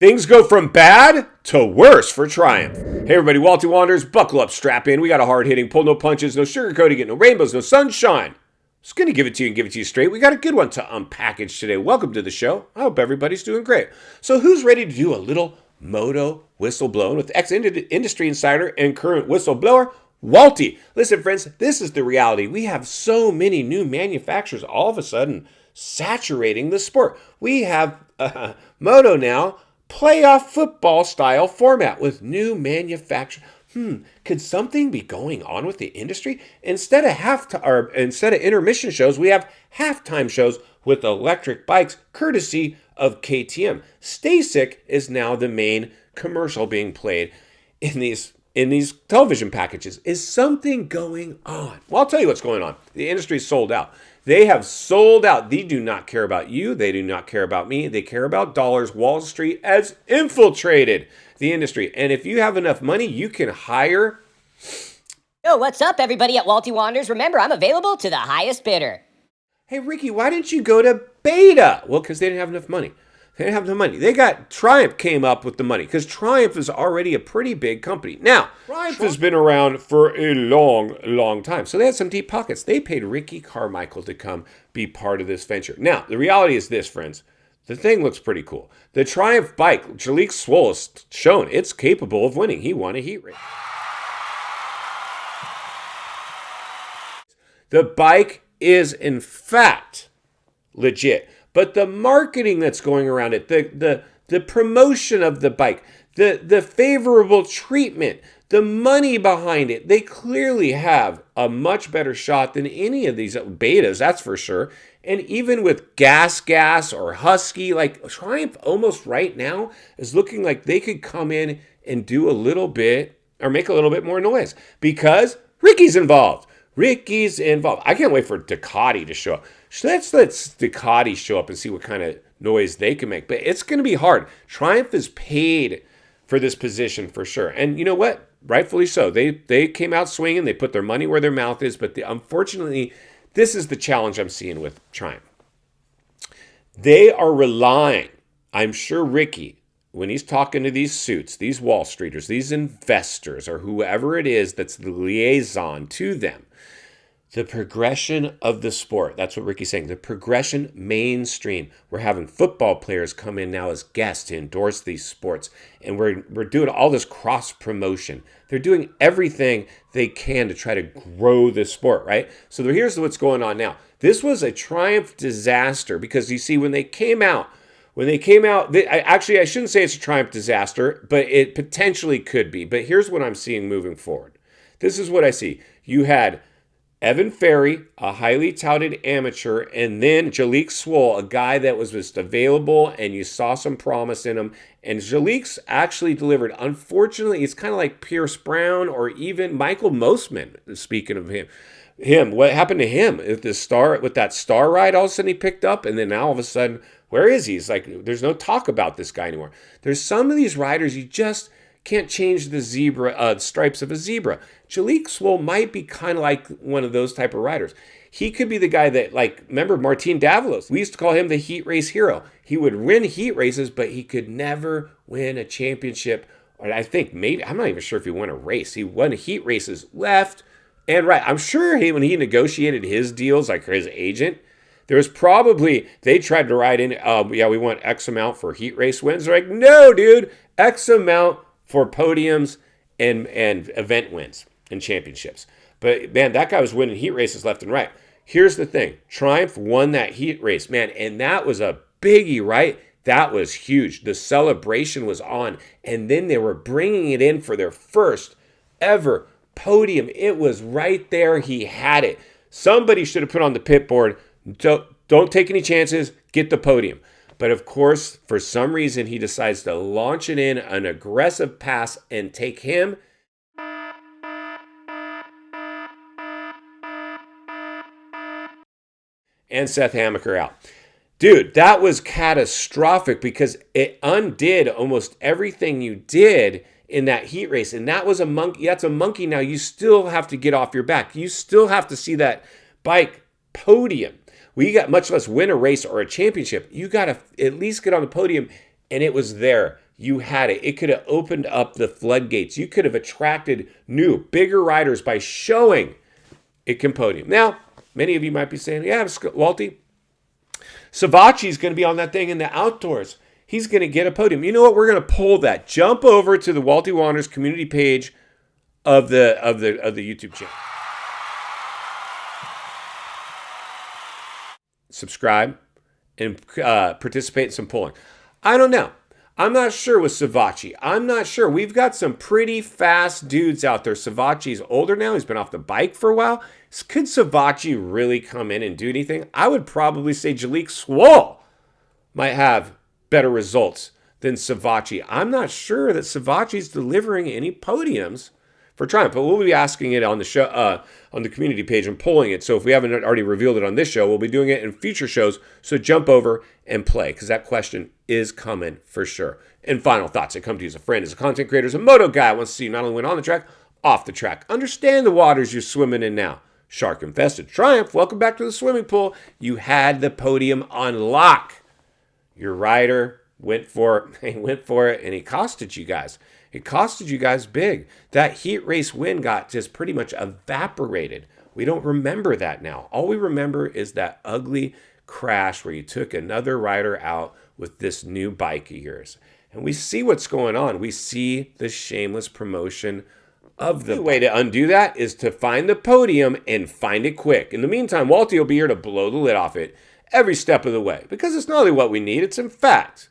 Things go from bad to worse for Triumph. Hey everybody, Walty Wanderers, buckle up, strap in. We got a hard-hitting, pull no punches, no sugarcoating it, no rainbows, no sunshine. Just going to give it to you and give it to you straight. We got a good one to unpackage today. Welcome to the show. I hope everybody's doing great. So who's ready to do a little moto whistle blowing with ex-industry insider and current whistleblower, Walty? Listen, friends, this is the reality. We have so many new manufacturers all of a sudden saturating the sport. We have moto now, playoff football style format with new manufacturer. Could something be going on with the industry? Instead of intermission shows, we have halftime shows with electric bikes, courtesy of KTM. Stasic is now the main commercial being played in these television packages. Is something going on? Well, I'll tell you what's going on. The industry's sold out. They have sold out. They do not care about you. They do not care about me. They care about dollars. Wall Street has infiltrated the industry. And if you have enough money, you can hire. Yo, what's up, everybody at Walty Wanderers? Remember, I'm available to the highest bidder. Hey, Ricky, why didn't you go to Beta? Well, because they didn't have enough money. They didn't have the money. Triumph came up with the money because Triumph is already a pretty big company. Now, Triumph has been around for a long, long time. So they had some deep pockets. They paid Ricky Carmichael to come be part of this venture. Now, the reality is this, friends. The thing looks pretty cool. The Triumph bike, Jalek Swoll has shown it's capable of winning. He won a heat race. The bike is, in fact, legit. But the marketing that's going around it, the promotion of the bike, the favorable treatment, the money behind it, they clearly have a much better shot than any of these betas, that's for sure. And even with Gas or Husky, like Triumph almost right now is looking like they could come in and do a little bit or make a little bit more noise because Ricky's involved. I can't wait for Ducati to show up. Let's Ducati show up and see what kind of noise they can make. But it's going to be hard. Triumph is paid for this position for sure. And you know what? Rightfully so. They came out swinging. They put their money where their mouth is. But unfortunately, this is the challenge I'm seeing with Triumph. They are relying, I'm sure Ricky, when he's talking to these suits, these Wall Streeters, these investors, or whoever it is that's the liaison to them, the progression of the sport. That's what Ricky's saying. The progression mainstream. We're having football players come in now as guests to endorse these sports. And we're doing all this cross promotion. They're doing everything they can to try to grow this sport, right? So here's what's going on now. This was a Triumph disaster because you see, when they came out, I shouldn't say it's a Triumph disaster, but it potentially could be. But here's what I'm seeing moving forward. This is what I see. You had Evan Ferry, a highly touted amateur, and then Jalek Swoll, a guy that was just available, and you saw some promise in him. And Jalek's actually delivered. Unfortunately, it's kind of like Pierce Brown or even Michael Mosman, speaking of him. What happened to him with that star ride? All of a sudden he picked up, and then now all of a sudden, where is he? It's like there's no talk about this guy anymore. There's some of these riders you just can't change the stripes of a zebra. Jalek Swoll might be kind of like one of those type of riders. He could be the guy that, remember Martin Davalos? We used to call him the heat race hero. He would win heat races, but he could never win a championship. Or I think maybe, I'm not even sure if he won a race. He won heat races left and right. I'm sure when he negotiated his deals, like his agent, there was probably, they tried to write in, we want X amount for heat race wins. They're like, no, dude, X amount for podiums and event wins and championships. But man, that guy was winning heat races left and right. Here's the thing. Triumph won that heat race, man, and that was a biggie, right? That was huge. The celebration was on, and then they were bringing it in for their first ever podium. It was right there. He had it. Somebody should have put on the pit board, don't take any chances, get the podium. But of course, for some reason, he decides to launch it in an aggressive pass and take him. And Seth Hammaker out. Dude, that was catastrophic because it undid almost everything you did in that heat race. And that was a monkey. That's a monkey now. You still have to get off your back. You still have to see that bike podium. We got much less win a race or a championship. You got to at least get on the podium, and it was there. you had it. It could have opened up the floodgates. You could have attracted new, bigger riders by showing it can podium. Now, many of you might be saying, yeah, Walty, Savacci's going to be on that thing in the outdoors. He's going to get a podium. You know what? We're going to pull that. Jump over to the Walty Wanders community page of the YouTube channel. Subscribe and participate in some polling. I don't know. I'm not sure with Savacci. I'm not sure. We've got some pretty fast dudes out there. Savacci's older now. He's been off the bike for a while. Could Savacci really come in and do anything? I would probably say Jalek Swole might have better results than Savacci. I'm not sure that Savacci's delivering any podiums for Triumph, but we'll be asking it on the show, on the community page and polling it. So if we haven't already revealed it on this show, we'll be doing it in future shows. So jump over and play, because that question is coming for sure. And final thoughts. I come to you as a friend, as a content creator, as a moto guy. I want to see you not only win on the track, off the track. Understand the waters you're swimming in now. Shark infested Triumph. Welcome back to the swimming pool. You had the podium on lock. Your rider went for it, and he costed you guys. It costed you guys big. That heat race win got just pretty much evaporated. We don't remember that now. All we remember is that ugly crash where you took another rider out with this new bike of yours. And we see what's going on. We see the shameless promotion of the way to undo that is to find the podium and find it quick. In the meantime, Walty will be here to blow the lid off it every step of the way, because it's not only what we need, it's in fact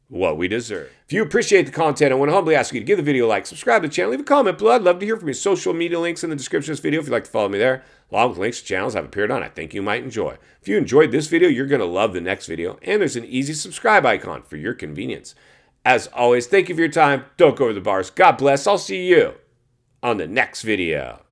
what we deserve. If you appreciate the content, I want to humbly ask you to give the video a like, subscribe to the channel, leave a comment below. I'd love to hear from you. Social media links in the description of this video if you'd like to follow me there, along with links to channels I've appeared on I think you might enjoy. If you enjoyed this video, you're going to love the next video, and there's an easy subscribe icon for your convenience. As always, thank you for your time. Don't go over the bars. God bless. I'll see you on the next video.